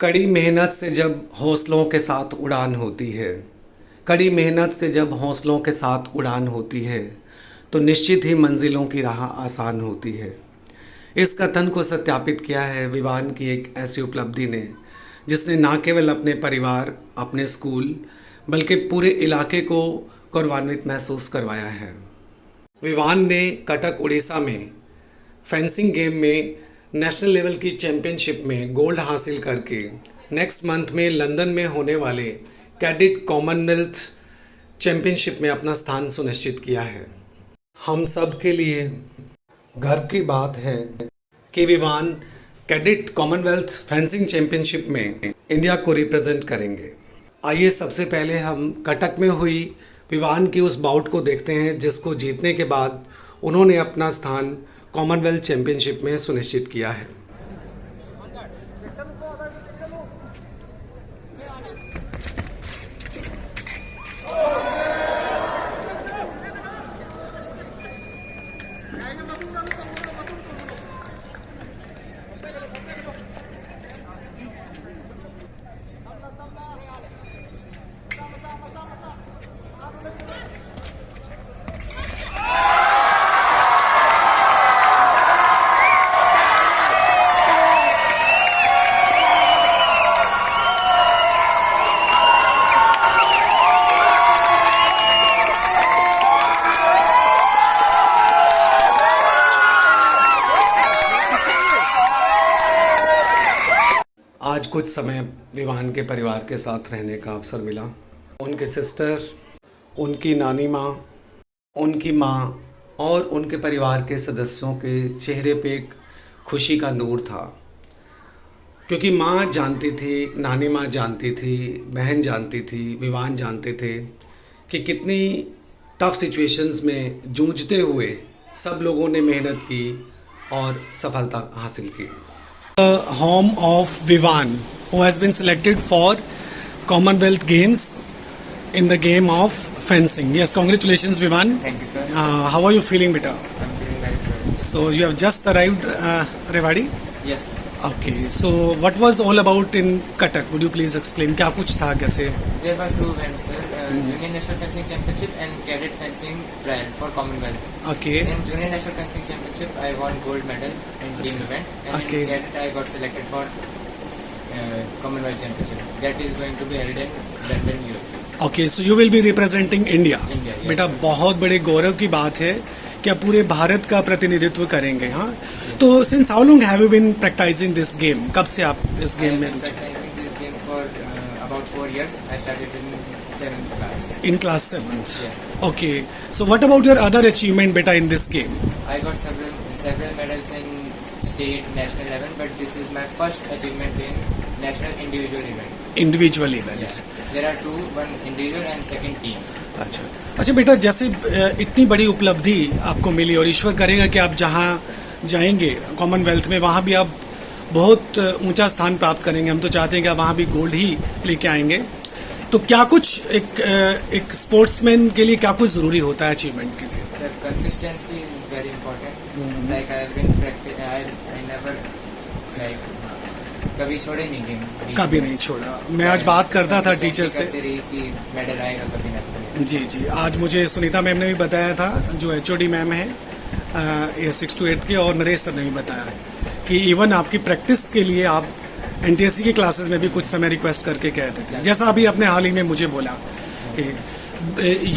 कड़ी मेहनत से जब हौसलों के साथ उड़ान होती है, कड़ी मेहनत से जब हौसलों के साथ उड़ान होती है, तो निश्चित ही मंजिलों की राह आसान होती है। इस कथन को सत्यापित किया है विवान की एक ऐसी उपलब्धि ने, जिसने न केवल अपने परिवार, अपने स्कूल, बल्कि पूरे इलाके को गौरवान्वित महसूस करवाया है। विवान ने कटक उड़ीसा में फेंसिंग गेम में नेशनल लेवल की चैंपियनशिप में गोल्ड हासिल करके नेक्स्ट मंथ में लंदन में होने वाले कैडेट कॉमनवेल्थ चैंपियनशिप में अपना स्थान सुनिश्चित किया है। हम सब के लिए गर्व की बात है कि Vivaan cadet Commonwealth fencing championship में इंडिया को रिप्रेजेंट करेंगे। आइए सबसे पहले हम कटक में हुई विवान की उस बाउट को देखते हैं, जिसको जीतने के बाद उन्होंने अपना स्थान कॉमनवेल्थ चैंपियनशिप में सुनिश्चित किया है। आज कुछ समय विवान के परिवार के साथ रहने का अवसर मिला। उनके सिस्टर, उनकी नानी माँ, उनकी माँ और उनके परिवार के सदस्यों के चेहरे पे एक खुशी का नूर था, क्योंकि माँ जानती थी, नानी माँ जानती थी, बहन जानती थी, विवान जानते थे कि कितनी टफ सिचुएशंस में जूझते हुए सब लोगों ने मेहनत की और सफलता हासिल की। Home of Vivan, who has been selected for Commonwealth Games in the game of fencing. Yes, congratulations, Vivan. Thank you, sir. How are you feeling, beta? I'm feeling very good. So you have just arrived, Rewari. Yes. Okay. So what was all about in Cuttack? Would you please explain? क्या कुछ था कैसे? There was two events, sir. Junior National Fencing Championship and Cadet Fencing Trial for Commonwealth. Okay. In Junior National Fencing Championship, I won gold medal in team event, and Okay. in Cadet I got selected for Commonwealth Championship. That is going to be held in London, Europe. Okay. So you will be representing India. India, yes, बेटा sir. बहुत बड़े गौरव की बात है कि आप पूरे भारत का प्रतिनिधित्व करेंगे। हाँ, तो since how long have you been practising this game? कब से आप इस I गेम have में been रुचि? practicing this game for about 4 years. I started in 7th class. In class 7th. Yes. Okay. So what about your other achievement, beta, in this game? I got several medals in state, national level, but this is my first achievement in national individual event. Individual event. Yes. There are two, one individual and second team. अच्छा बेटा, जैसे इतनी बड़ी उपलब्धि आपको मिली और ईश्वर करेगा कि आप जहाँ जाएंगे कॉमनवेल्थ में, वहाँ भी आप बहुत ऊंचा स्थान प्राप्त करेंगे। हम तो चाहते हैं कि आप वहाँ भी गोल्ड ही लेके आएंगे। तो क्या कुछ एक स्पोर्ट्समैन के लिए क्या कुछ ज़रूरी होता है अचीवमेंट के लिए? Sir, consistency is very important. Like I have been practicing, I never like कभी छोड़े नहीं गेम. कभी नहीं छोड़ा। मैं आज बात करता था टीचर से। करते रही कि मेडल आएगा कभी ना कभी. जी जी, आज मुझे सुनीता मैम ने भी बताया था, जो HOD मैम है ये 6 to 8 के, और नरेश सर ने भी बताया कि इवन आपकी प्रैक्टिस के लिए आप NTSC की क्लासेस में भी कुछ समय रिक्वेस्ट करके कहते थे, जैसा अभी आपने हाल ही में मुझे बोला।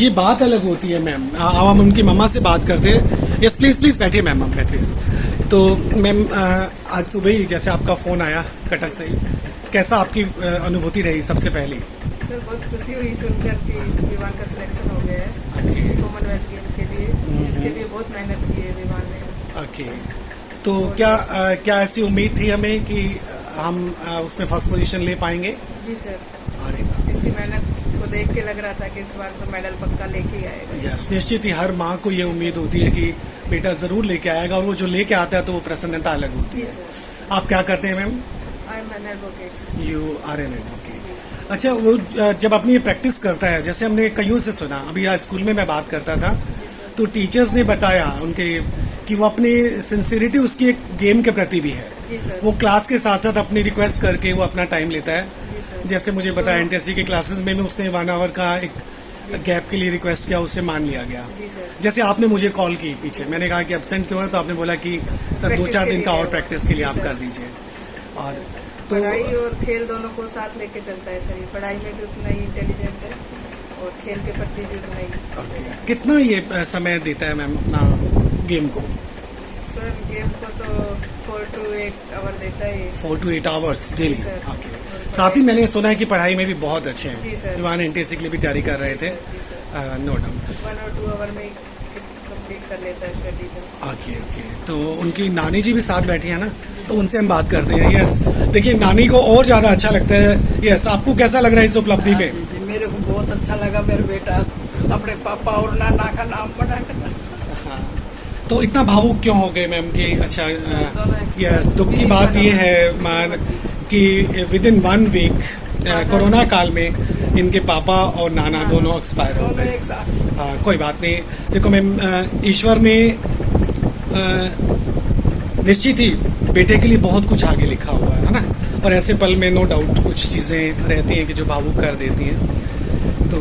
ये बात अलग होती है मैम। हम उनकी मम्मा से बात करते हैं। यस प्लीज़ प्लीज़ बैठिए मैम, आप बैठिए। तो मैम आज सुबह ही जैसे आपका फ़ोन आया कटक से ही, कैसा आपकी अनुभूति रही सबसे पहली? सर बहुत खुशी हुई सुनकर कि विवान का सिलेक्शन हो गया है कॉमनवेल्थ गेम के लिए। इसके लिए बहुत मेहनत की है विवान ने। ओके, तो क्या ऐसी उम्मीद थी हमें कि हम उसमें फर्स्ट पोजीशन ले पाएंगे? जी सर, अरे वाह, इसकी मेहनत को देख के लग रहा था कि इस बार तो मेडल पक्का लेके ही आएगा। यस, निश्चित ही हर माँ को ये उम्मीद होती है कि बेटा ज़रूर लेके आएगा, और वो जो लेके आता है तो वो प्रसन्नता अलग होती जी है। सर। आप क्या करते हैं ma'am? I am an advocate. You are an advocate. अच्छा, वो जब अपनी प्रैक्टिस करता है, जैसे हमने कईयों से सुना, अभी आज स्कूल में मैं बात करता था, तो टीचर्स ने बताया उनके कि वो अपनी सिंसियरिटी उसकी एक गेम के प्रति भी है। जी सर। वो क्लास के साथ साथ अपनी रिक्वेस्ट करके वो अपना टाइम लेता है। जी सर। जैसे मुझे पता है एनटीएससी के क्लासेस में भी उसने 1 आवर का एक गैप के लिए रिक्वेस्ट किया, उससे मान लिया गया। जी सर। जैसे आपने मुझे कॉल की पीछे, मैंने कहा कि एब्सेंट क्यों है, तो आपने बोला कि सर प्रैक्टिस 2-4 के दिन का लिए और है। प्रैक्टिस के लिए जी आप सर। कर दीजिए। और तो पढ़ाई और खेल दोनों को साथ लेके चलता है सर। ये पढ़ाई में भी उतना ही इंटेलिजेंट है और खेल के प्रति भी उतना ही। ओके, कितना ये समय देता है मैम अपना गेम को? सर गेम को तो 4 to 8 आवर देता है ये। 4 to 8 आवर्स डेली। जी सर। ओके, साथ ही मैंने सुना है कि पढ़ाई में भी बहुत अच्छे हैं। जी सर। विवान एनटीएससी के लिए भी तैयारी कर रहे थे। जी sir. No doubt. 1 or 2 hour में कंप्लीट कर लेता है स्टडी को। ओके ओके, तो उनकी नानी जी भी साथ बैठी है ना, तो उनसे हम बात करते हैं। यस, देखिए नानी को और ज़्यादा अच्छा लगता है। यस, आपको कैसा लग रहा है इस उपलब्धि पे? जी, मेरे को बहुत अच्छा लगा। मेरा बेटा अपने पापा और नाना का नाम बनाकर। हाँ, तो इतना भावुक क्यों हो गए मैम कि अच्छा? यस, दुख की बात ये है मान कि विद इन 1 वीक कोरोना काल में इनके पापा और नाना दोनों एक्सपायर हो दोनों गए। एक साथ। कोई बात नहीं। देखो मैम, ईश्वर ने निश्चित ही बेटे के लिए बहुत कुछ आगे लिखा हुआ है ना, और ऐसे पल में नो डाउट कुछ चीज़ें रहती हैं कि जो भावुक कर देती हैं। तो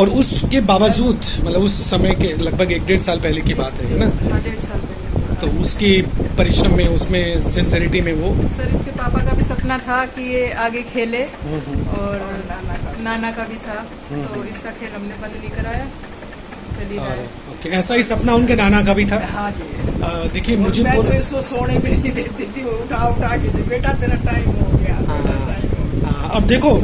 और उसके बावजूद मतलब उस समय के लगभग 1-1.5 साल पहले की बात है ना, हाँ, 1.5 साल पहले। तो उसकी परिश्रम में, उसमें सिंसेरिटी में वो सर इसके पापा का भी सपना था कि ये आगे खेले और नाना का भी था, तो इसका खेल हमने बंद नहीं कराया, चली रहा है। ओके, ऐसा ही सपना उनके नाना का भी था। हाँ जी। देखिए मुझे मैं तो इसको सोने भी नहीं देती थी। वो उठा के दे, बेटा तेरा टाइम हो गया। हाँ, अब देखो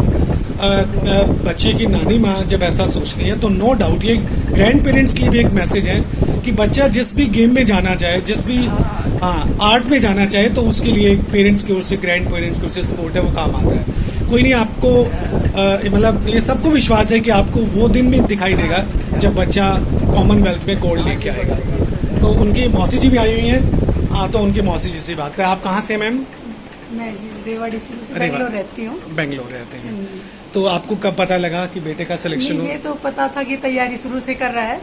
बच्चे की नानी माँ जब ऐसा सोचती है तो नो डाउट ये ग्रैंड पेरेंट्स के लिए भी एक मैसेज है कि बच्चा जिस भी गेम में जाना चाहे, जिस भी आर्ट में जाना चाहे, तो उसके लिए पेरेंट्स की ओर से, ग्रैंड पेरेंट्स की ओर से सपोर्ट है, वो काम आता है। कोई नहीं, आपको मतलब ये सबको विश्वास है कि आपको वो दिन भी दिखाई देगा जब बच्चा कॉमनवेल्थ में गोल्ड लेके आएगा। तो उनकी मौसी जी भी आई हुई हैं, तो उनकी मौसी जी से बात करें। आप कहाँ से मैम? मैं जी रेवाड़ी से रेवा- बेंगलोर रहती हूँ। बेंगलोर रहते हैं। तो आपको कब पता लगा कि बेटे का सिलेक्शन नहीं, ये तो पता था कि तैयारी शुरू से कर रहा है,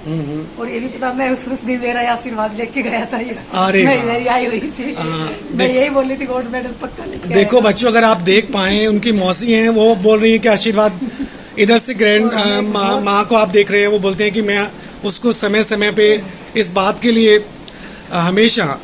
और ये भी पता, मैं उस दिन मेरा आशीर्वाद लेके गया था ये। अरे मैं वाह। इधर ही आई हुई थी। मैं यही बोली थी गोल्ड मेडल पक्का लेके देखो आएगा। बच्चों, अगर आप देख पाए, उनकी मौसी हैं, वो बोल रही है कि आशीर्वाद इधर से ग्रैंड माँ को आप देख रहे हैं, वो बोलते हैं कि मैं उसको समय समय पे इस बात के लिए हमेशा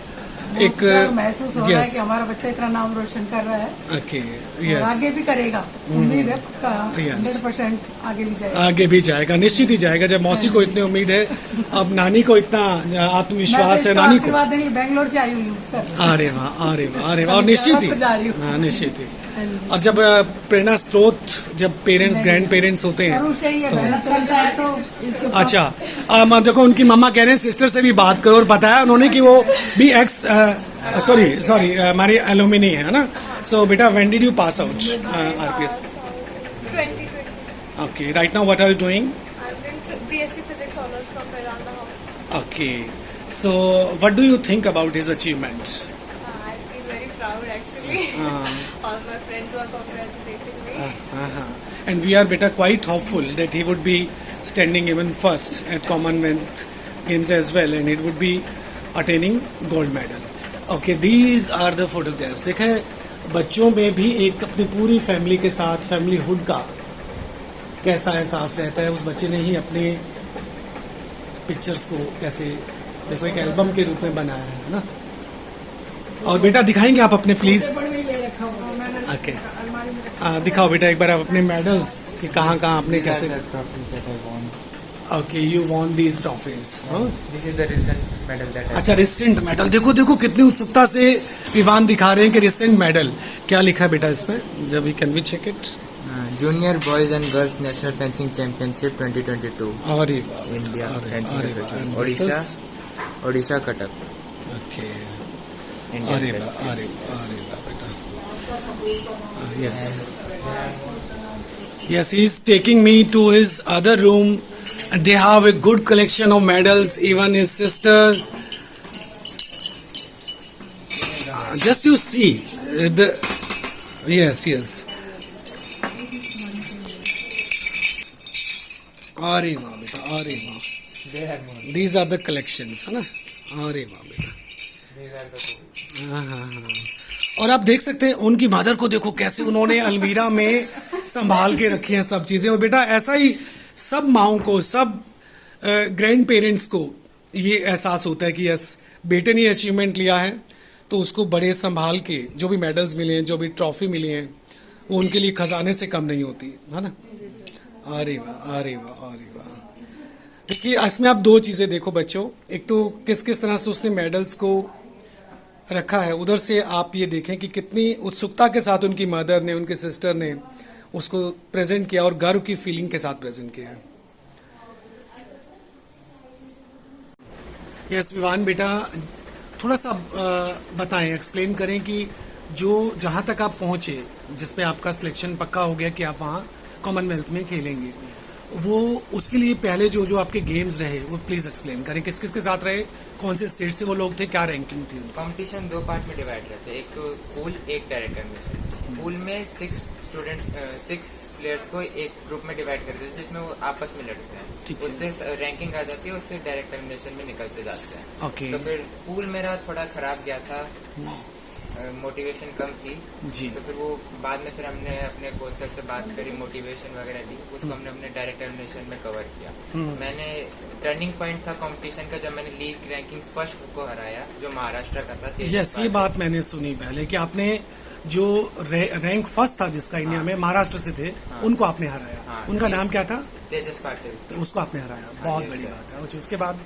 एक गर्व महसूस हो रहा है यस कि हमारा बच्चा इतना नाम रोशन कर रहा है, ओके और यस आगे भी करेगा। उम्मीद है पक्का Yes. 100% आगे भी जाएगा। आगे भी जाएगा, निश्चित ही जाएगा। जब मौसी को इतनी उम्मीद है, अब नानी को इतना मैं आत्मविश्वास तो है इसको नानी को। आशीर्वाद देने बेंगलोर से आई हुई हूँ सर। अरे वाह, अरे वाह, अरे वाह। और निश्चित ही, मैं जा रही हूँ। हाँ निश्चित ही। हाँ जी। और जब प्रेरणा स्रोत जब पेरेंट्स, ग्रैंड पेरेंट्स होते हैं, शुरू से ही है, मेहनत करता है तो इसके पास- अच्छा देखो उनकी मम्मा कह रहे हैं सिस्टर से भी बात करो, और बताया उन्होंने कि वो भी एक्स सॉरी हमारी एलुमिनी है ना। सो बेटा, when did you pass out RPS? 2020. Okay, right now what are you doing? I'm in BSc Physics Honours from Miranda House. Okay, so what do you think about his achievement? I feel very proud actually. All my friends were congratulating me. And we are better quite hopeful that he would be standing even first at Commonwealth Games as well, and it would be attaining gold medal. Okay, these are the photographs. देखें बच्चों में भी एक अपनी पूरी family के साथ family hood का कैसा एहसास रहता है। उस बच्चे ने ही अपने पिक्चर्स को कैसे, देखो एक एल्बम के रूप में बनाया है ना। और बेटा दिखाएंगे आप अपने प्लीज? बड़े में ले रखा हुआ है। मैंने ओके, अलमारी में रखा दिखाओ बेटा एक बार आप अपने मेडल्स कि कहाँ कहाँ आपने कैसे। trophies that I won. Okay, you won these trophies. This is the recent medal that I अच्छा, रिसेंट मेडल। देखो देखो कितनी उत्सुकता से विवान दिखा रहे हैं कि रिसेंट मेडल क्या लिखा है बेटा इसमें, जब can we check it? Junior Boys and Girls National Fencing Championship 2022. अरे India अरे, Fencing अरे Association. वाह, this is- Odisha Cuttack. Okay, Indian अरे Fencing. वाह, अरे वाह, अरे वाह बेटा। Yes yes, he is taking me to his other room, and they have a good collection of medals, even his sister. Just you see the yes अरे वाह बेटा, अरे वाह, There are more. these are the collections है ना। अरे वाह बेटा, These are the two. हाँ हाँ हाँ। और आप देख सकते हैं उनकी मदर को, देखो कैसे उन्होंने अलमीरा में संभाल के रखी हैं सब चीज़ें। और बेटा ऐसा ही सब माओं को, सब ग्रैंड पेरेंट्स को ये एहसास होता है कि यस बेटे ने अचीवमेंट लिया है तो उसको बड़े संभाल के, जो भी मेडल्स मिले हैं, जो भी ट्रॉफी मिली हैं, वो उनके लिए खजाने से कम नहीं होती है ना। अरे वाह, अरे वाह, अरे वाह। देखिए इसमें आप दो चीज़ें देखो बच्चों, एक तो किस किस तरह से उसने मेडल्स को रखा है, उधर से आप ये देखें कि कितनी उत्सुकता के साथ उनकी मदर ने, उनके सिस्टर ने उसको प्रेजेंट किया और गर्व की फीलिंग के साथ प्रेजेंट किया है। यस विवान बेटा, थोड़ा सा बताएं, एक्सप्लेन करें कि जो जहाँ तक आप पहुँचे, जिसमें आपका सिलेक्शन पक्का हो गया कि आप वहाँ कॉमनवेल्थ में खेलेंगे, वो उसके लिए पहले जो जो आपके गेम्स रहे वो प्लीज एक्सप्लेन करें। किस किस के साथ रहे, कौन से स्टेट से वो लोग थे, क्या रैंकिंग थी उनकी? कंपटीशन 2 पार्ट में डिवाइड रहते हैं, एक तो पूल, एक डायरेक्ट एलिमिनेशन। पूल में 6 प्लेयर्स को एक ग्रुप में डिवाइड कर देते हैं जिसमें वो आपस में लड़ते हैं, उससे रैंकिंग आ जाती है, उससे डायरेक्ट एलिमिनेशन में निकलते जाते हैं। Okay. तो फिर पूल मेरा थोड़ा खराब गया था, मोटिवेशन कम थी जी। तो फिर वो बाद में फिर हमने अपने कोच सर से बात करी, मोटिवेशन वगैरह ली, उसको हमने अपने डायरेक्ट एलिमिनेशन में कवर किया। मैंने टर्निंग पॉइंट था कंपटीशन का जब मैंने लीग रैंकिंग फर्स्ट को हराया, जो महाराष्ट्र का था। यस, ये बात मैंने सुनी पहले कि आपने जो रैंक फर्स्ट था जिसका इंडिया में, महाराष्ट्र से थे, उनको आपने हराया। उनका नाम क्या था? तेजस पाटिल। तो उसको आपने हराया, बहुत बड़ी बात है। अच्छा, उसके बाद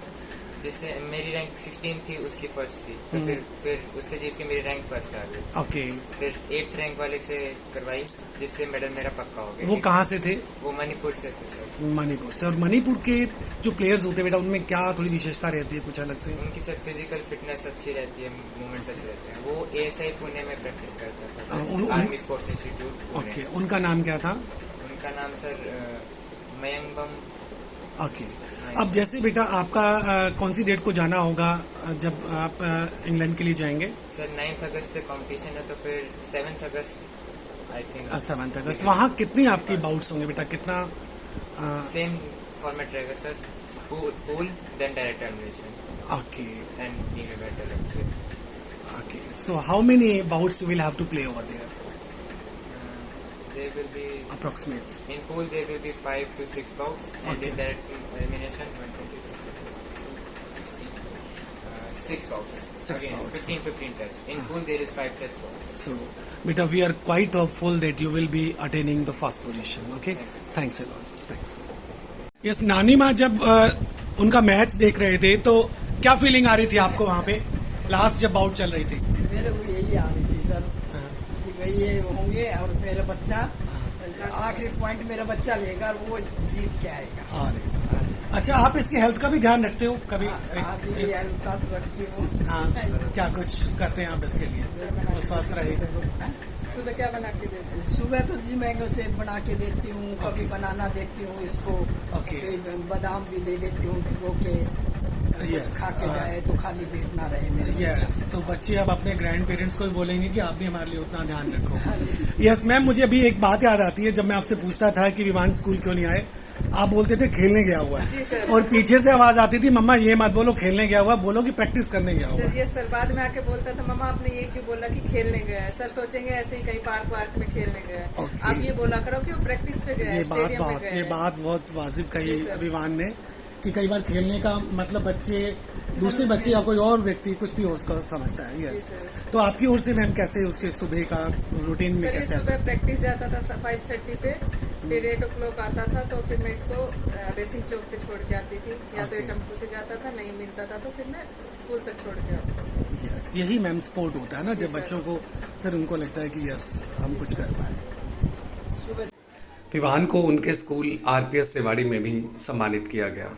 जिससे मेरी रैंक 16 थी, उसकी फर्स्ट थी, तो फिर उससे जीत के मेरी रैंक फर्स्ट आ गई। ओके। फिर 8th रैंक वाले से करवाई, जिससे मेडल मेरा पक्का हो गया। वो कहाँ से थे? वो मणिपुर से थे सर। मणिपुर से। और मणिपुर के जो प्लेयर्स होते हैं बेटा, उनमें क्या थोड़ी विशेषता रहती है कुछ अलग से? उनकी सर फिजिकल फिटनेस अच्छी रहती है, मूवमेंट्स अच्छे रहते हैं। वो ASI पुणे में प्रैक्टिस करता था sir, army sports institute. Okay, उनका नाम क्या था? उनका नाम सर मयंकबम। ओके। अब जैसे बेटा आपका कौन सी डेट को जाना होगा जब आप इंग्लैंड के लिए जाएंगे? सर 9 अगस्त से कंपटीशन है, तो फिर 7 अगस्त आई थिंक। 7 अगस्त। वहाँ कितनी आपकी बाउट्स होंगे बेटा, कितना? सेम फॉर्मेट रहेगा sir, pool then direct elimination. Okay and team event अलग से। Okay, so how many bouts you will have to play over there? There will be Approximate. in pool there will be 5 to 6 bouts, and Okay. in direct elimination 6 bouts. 6 Again, bouts. 15 touch. In pool there is 5 touch bouts. So, beta, we are quite hopeful that you will be attaining the first position. Okay? Thank you, sir. Thanks a lot. Thanks. Yes, नानी माँ जब उनका match देख रहे थे तो क्या feeling आ रही थी आपको वहाँ पे लास्ट जब बाउट चल रही थी? मेरे को यही आ रही थी सर कि भाई ये होंगे और मेरा बच्चा आखिरी पॉइंट मेरा बच्चा लेगा और वो जीत के आएगा। अरे अच्छा, आप इसकी हेल्थ का भी ध्यान रखते हो कभी? आखिरी हेल्थ का तो रखती हूँ। हाँ, क्या कुछ करते हैं आप इसके लिए वो स्वस्थ रहे? सुबह क्या बना के देते हैं? सुबह तो जी मैंगो शेक बना के देती हूँ, कभी बनाना देती हूँ इसको, Okay. कभी बादाम भी दे देती हूँ भिगो के, Yes. खा के जाए तो खाली पेट ना रहे मेरे बच्चे। यस, तो बच्चे अब अपने ग्रैंड पेरेंट्स को भी बोलेंगे कि आप भी हमारे लिए उतना ध्यान रखो। यस मैम, मुझे अभी एक बात याद आती है, जब मैं आपसे पूछता था कि विवान स्कूल क्यों नहीं आए, आप बोलते थे खेलने गया हुआ जी है, सर। और पीछे से आवाज आती थी मम्मा ये मत बोलो खेलने गया हुआ, बोलो कि प्रैक्टिस करने गया हुआ। तो ये सर बाद में आके बोलता था मम्मा आपने ये क्यों बोला कि खेलने गया है? सर सोचेंगे ऐसे ही कहीं पार्क वार्क में खेलने गया है। Okay. आप ये बोला करो कि वो प्रैक्टिस पे गया है, स्टेडियम पे गया ये है। बात बहुत वाजिब कही जी सर। विवान ने कि कई बार खेलने का मतलब बच्चे, दूसरे बच्चे या कोई और व्यक्ति कुछ भी उसको समझता है। Yes, sir. तो आपकी ओर से मैम कैसे उसके सुबह का रूटीन में सर ये कैसे? सुबह प्रैक्टिस जाता था 5:30 पे, फिर 8 o'clock आता था, तो फिर मैं इसको रेसिंग चौक पे छोड़ के आती थी, या तो Okay. टेम्पो से जाता था, नहीं मिलता था तो फिर मैं स्कूल तक छोड़ के आता था। यस, यही मैम स्पोर्ट होता है ना, जी जब सर। बच्चों को फिर उनको लगता है कि यस हम कुछ कर पाए। सुबह विवान को उनके स्कूल RPS रेवाड़ी में भी सम्मानित किया गया।